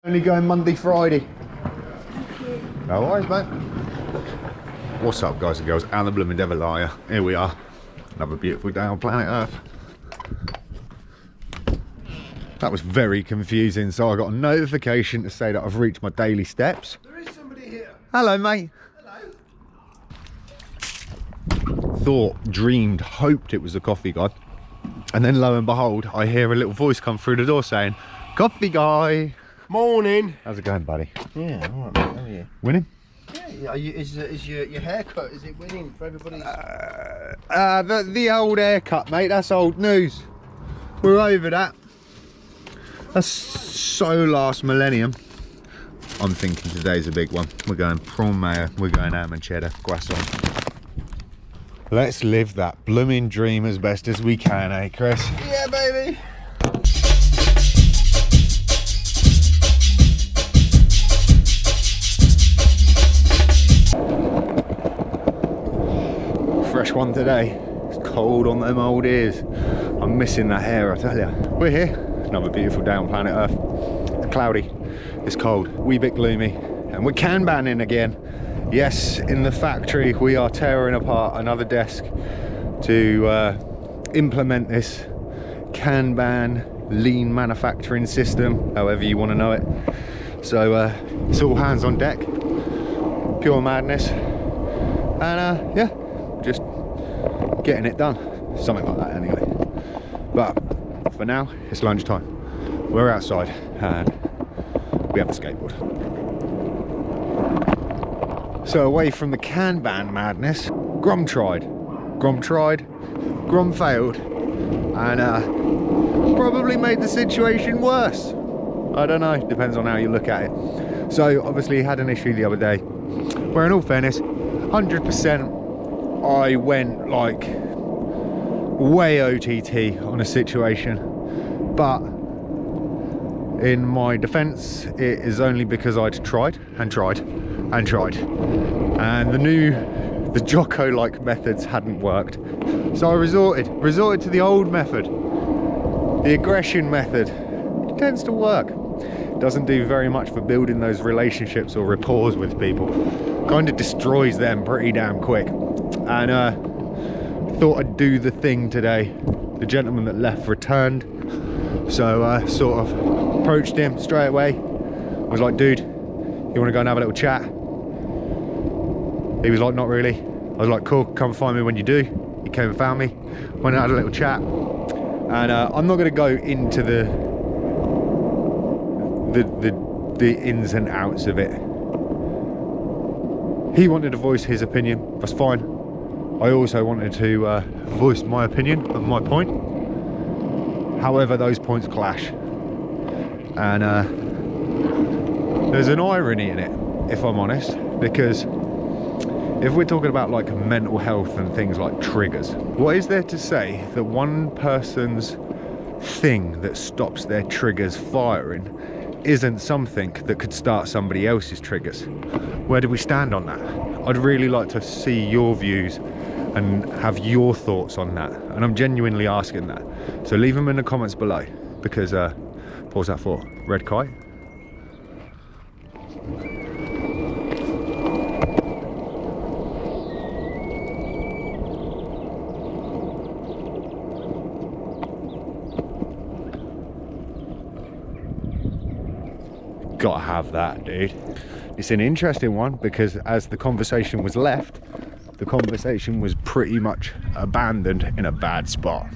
Only going Monday, Friday. No worries, mate. What's up, guys and girls? And the blooming devil are you? Here we are. Another beautiful day on planet Earth. That was very confusing. So I got a notification to say that I've reached my daily steps. There is somebody here. Hello, mate. Hello. Thought, dreamed, hoped it was a coffee guy. And then lo and behold, I hear a little voice come through the door saying, "Coffee guy." Morning. How's it going, buddy? Yeah, all right, mate. How are you? Winning? Yeah. Are you, is your haircut, is it winning for everybody? The old haircut, mate, that's old news. We're over that. That's so last millennium. I'm thinking today's a big one. We're going prawn mayo, we're going ham and cheddar, croissant. Let's live that blooming dream as best as we can, eh, Chris? Yeah, baby. Fresh one today. It's cold on them old ears. I'm missing that hair, I tell you. We're here. Another beautiful day on planet Earth. It's cloudy, it's cold, wee bit gloomy, and we're Kanbaning again. Yes, in the factory we are tearing apart another desk to implement this Kanban lean manufacturing system, however you want to know it. So it's all hands on deck, pure madness, and yeah, just getting it done, something like that anyway. But for now, it's lunchtime. We're outside and we have the skateboard. So away from the Kanban madness, Grom tried, Grom failed, and probably made the situation worse. I don't know, depends on how you look at it. So obviously had an issue the other day, where in all fairness, 100% I went like way OTT on a situation, but in my defense it is only because I'd tried and tried and tried, and the Jocko like methods hadn't worked, so I resorted to the old method, the aggression method. It tends to work. Doesn't do very much for building those relationships or rapport with people, kind of destroys them pretty damn quick. And thought I'd do the thing today. The gentleman that left returned, so sort of approached him straight away. I was like, "Dude, you want to go and have a little chat?" He was like, "Not really." I was like, "Cool, come find me when you do." He came and found me, went and had a little chat, and I'm not going to go into the ins and outs of it. He wanted to voice his opinion, that's fine. I also wanted to voice my opinion of my point. However, those points clash, and there's an irony in it, if I'm honest, because if we're talking about like mental health and things like triggers, what is there to say that one person's thing that stops their triggers firing isn't something that could start somebody else's triggers? Where do we stand on that? I'd really like to see your views and have your thoughts on that, and I'm genuinely asking that. So leave them in the comments below, because what was that for? Red kite? Gotta have that, dude. It's an interesting one, because as the conversation was left, the conversation was pretty much abandoned in a bad spot.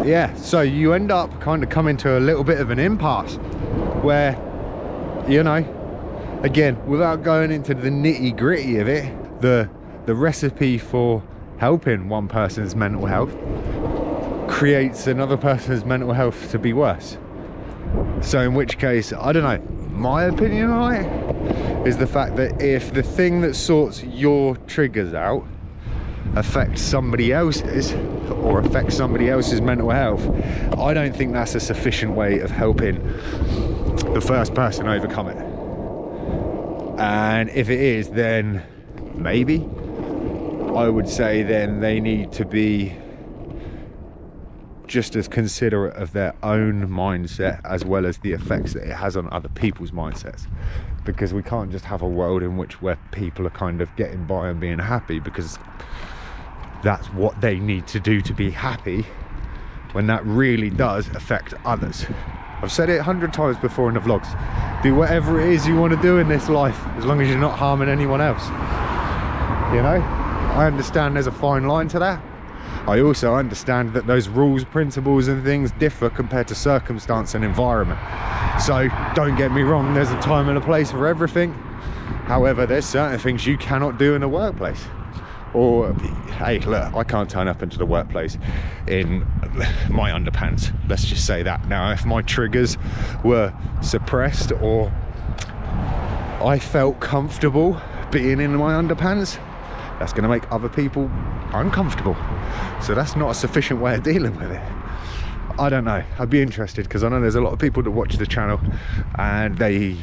Yeah, so you end up kind of coming to a little bit of an impasse where, you know, again, without going into the nitty gritty of it, the recipe for helping one person's mental health creates another person's mental health to be worse. So in which case, I don't know, my opinion on it is the fact that if the thing that sorts your triggers out affect somebody else's or affect somebody else's mental health, I don't think that's a sufficient way of helping the first person overcome it. And if it is, then maybe I would say then they need to be just as considerate of their own mindset as well as the effects that it has on other people's mindsets, because we can't just have a world in which where people are kind of getting by and being happy because that's what they need to do to be happy, when that really does affect others. I've said it 100 times before in the vlogs, do whatever it is you want to do in this life as long as you're not harming anyone else. You know, I understand there's a fine line to that. I also understand that those rules, principles and things differ compared to circumstance and environment. So don't get me wrong, there's a time and a place for everything. However, there's certain things you cannot do in the workplace. Or, hey, look, I can't turn up into the workplace in my underpants. Let's just say that. Now, if my triggers were suppressed or I felt comfortable being in my underpants, that's going to make other people uncomfortable. So that's not a sufficient way of dealing with it. I don't know. I'd be interested, because I know there's a lot of people that watch the channel and they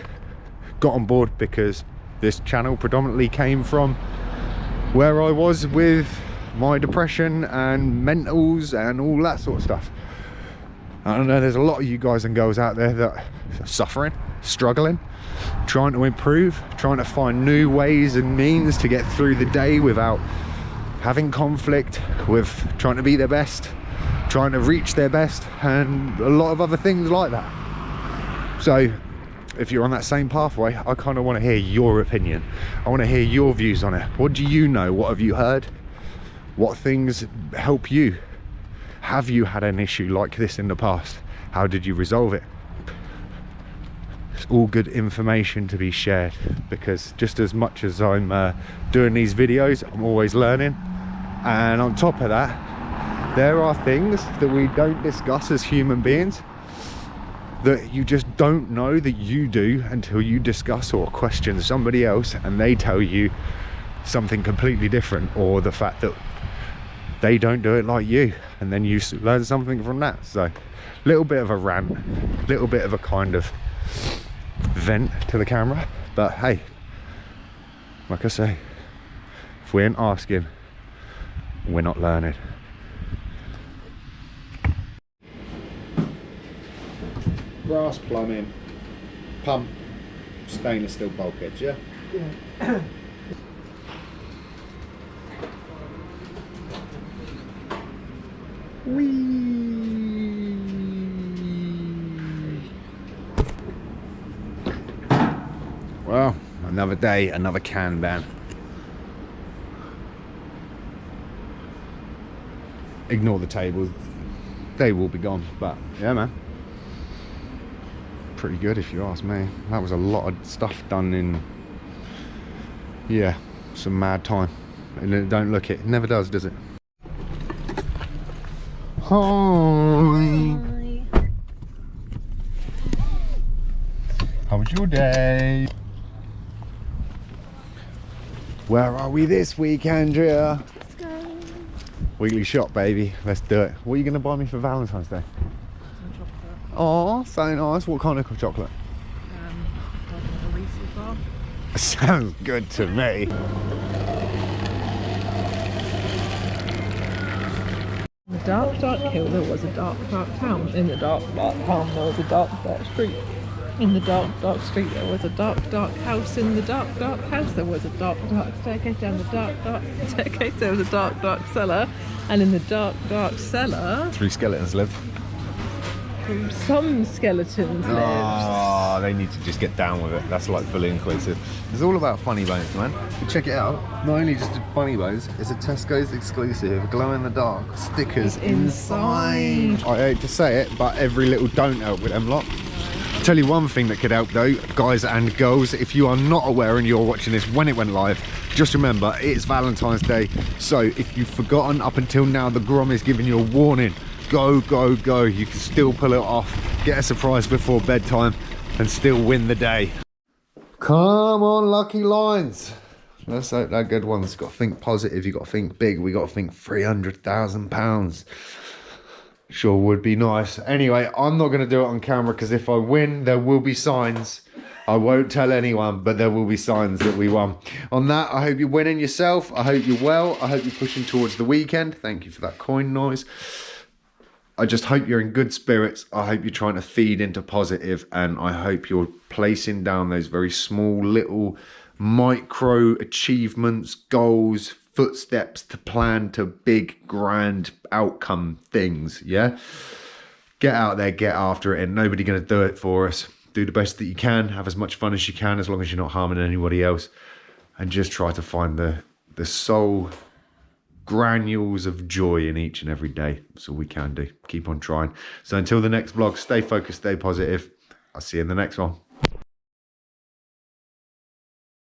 got on board because this channel predominantly came from where I was with my depression and mentals and all that sort of stuff. I know there's a lot of you guys and girls out there that are suffering, struggling, trying to improve, trying to find new ways and means to get through the day without having conflict, with trying to be their best, trying to reach their best, and a lot of other things like that. So if you're on that same pathway, I kind of want to hear your opinion. I want to hear your views on it. What do you know? What have you heard? What things help you? Have you had an issue like this in the past? How did you resolve it? It's all good information to be shared, because just as much as I'm doing these videos, I'm always learning. And on top of that, there are things that we don't discuss as human beings that you just don't know that you do until you discuss or question somebody else and they tell you something completely different, or the fact that they don't do it like you, and then you learn something from that. So little bit of a rant, little bit of a kind of vent to the camera, but hey, like I say, if we ain't asking, we're not learning. Brass plumbing, pump, stainless steel bulkheads, yeah? Yeah. Whee! Well, another day, another can ban. Ignore the tables, they will be gone, but yeah, man. Pretty good if you ask me. That was a lot of stuff done in, yeah, some mad time. And it don't look it. It never does it? Hi. How was your day? Where are we this week, Andrea? Let's go. Weekly shop, baby. Let's do it. What are you going to buy me for Valentine's Day? Some chocolate. Oh, so nice. What kind of chocolate? A Reese's bar. Sounds good to me. In the dark, dark hill, there was a dark, dark town. In the dark, dark town, there was a dark, dark street. In the dark, dark street, there was a dark, dark house. In the dark, dark house, there was a dark, dark staircase. Down the dark, dark staircase, there was a dark, dark cellar. And in the dark, dark cellar, 3 skeletons live. some skeletons lived. Oh, they need to just get down with it. That's like fully inclusive. It's all about Funny Bones, man. Check it out. Not only just Funny Bones, it's a Tesco's exclusive glow-in-the-dark stickers inside. I hate to say it, but every little don't help with them lot. Tell you one thing that could help though, guys and girls, if you are not aware and you're watching this when it went live, just remember it's Valentine's Day. So if you've forgotten up until now, the Grom is giving you a warning. Go, go, go. You can still pull it off, get a surprise before bedtime and still win the day. Come on, lucky lines. Let's hope that good one's got to think positive. You got to think big. We got to think £300,000. Sure would be nice. Anyway, I'm not going to do it on camera because if I win, there will be signs. I won't tell anyone, but there will be signs that we won. On that, I hope you're winning yourself. I hope you're well. I hope you're pushing towards the weekend. Thank you for that coin noise. I just hope you're in good spirits. I hope you're trying to feed into positive, and I hope you're placing down those very small little micro achievements, goals, footsteps to plan to big grand outcome things. Yeah, get out there, get after it, and nobody gonna do it for us. Do the best that you can, have as much fun as you can, as long as you're not harming anybody else, and just try to find the soul granules of joy in each and every day. That's all we can do. Keep on trying. So until the next vlog, stay focused, stay positive. I'll see you in the next one.